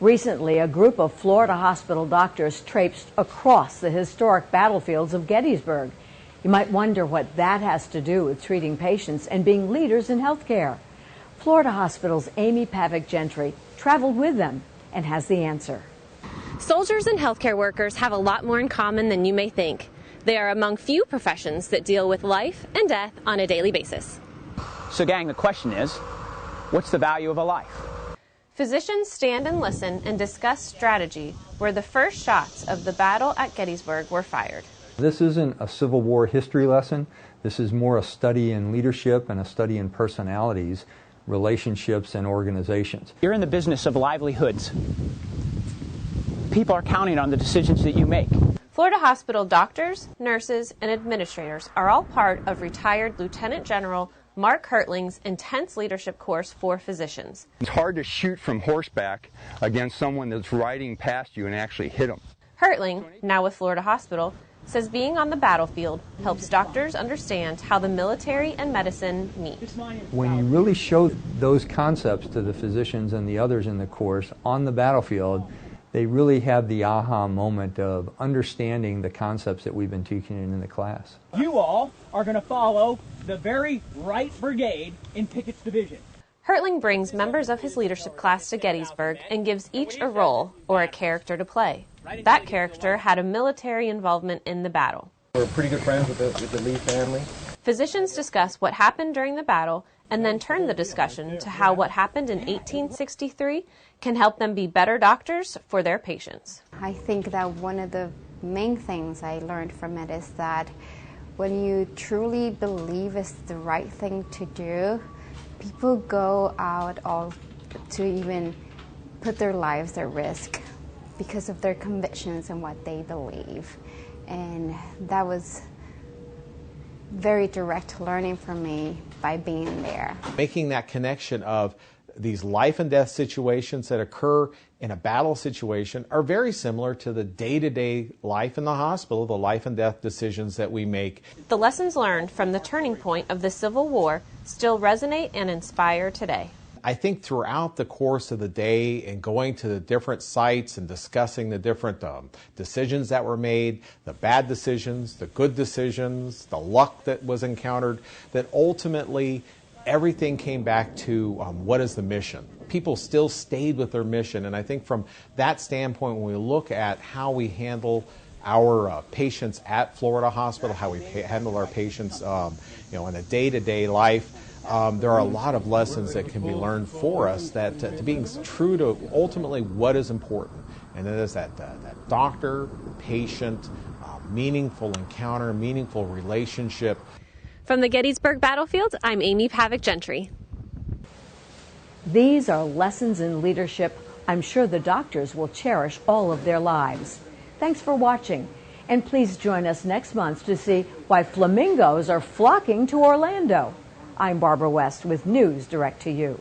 Recently, a group of Florida hospital doctors traipsed across the historic battlefields of Gettysburg. You might wonder what that has to do with treating patients and being leaders in healthcare. Florida Hospital's Amy PAVUK-GENTRY traveled with them and has the answer. Soldiers and healthcare workers have a lot more in common than you may think. They are among few professions that deal with life and death on a daily basis. So gang, the question is, what's the value of a life? Physicians stand and listen and discuss strategy where the first shots of the battle at Gettysburg were fired. This isn't a Civil War history lesson. This is more a study in leadership and a study in personalities, relationships, and organizations. You're in the business of livelihoods. People are counting on the decisions that you make. Florida Hospital doctors, nurses, and administrators are all part of retired Lieutenant General Mark Hertling's intense leadership course for physicians. It's hard to shoot from horseback against someone that's riding past you and actually hit them. Hertling, now with Florida Hospital, says being on the battlefield helps doctors understand how the military and medicine meet. When you really show those concepts to the physicians and the others in the course on the battlefield, they really have the aha moment of understanding the concepts that we've been teaching in the class. You all are going to follow the very right brigade in Pickett's division. Hertling brings members of his leadership class to Gettysburg and gives each a role or a character to play. That character had a military involvement in the battle. We're pretty good friends with the Lee family. Physicians discuss what happened during the battle and then turn the discussion to how what happened in 1863 can help them be better doctors for their patients. I think that one of the main things I learned from it is that when you truly believe it's the right thing to do, people go out all to even put their lives at risk because of their convictions and what they believe. And that was very direct learning for me by being there. Making that connection of these life and death situations that occur in a battle situation are very similar to the day-to-day life in the hospital, the life and death decisions that we make. The lessons learned from the turning point of the Civil War still resonate and inspire today. I think throughout the course of the day and going to the different sites and discussing the different decisions that were made, the bad decisions, the good decisions, the luck that was encountered, that ultimately everything came back to what is the mission. People still stayed with their mission, and I think from that standpoint, when we look at how we handle our patients at Florida Hospital, how we handle our patients in a day-to-day life, there are a lot of lessons that can be learned for us that to being true to ultimately what is important, and that is that doctor-patient meaningful encounter, meaningful relationship. From the Gettysburg battlefield, I'm Amy PAVUK-GENTRY. These are lessons in leadership I'm sure the doctors will cherish all of their lives. Thanks for watching, and please join us next month to see why flamingos are flocking to Orlando. I'm Barbara West with News Direct to You.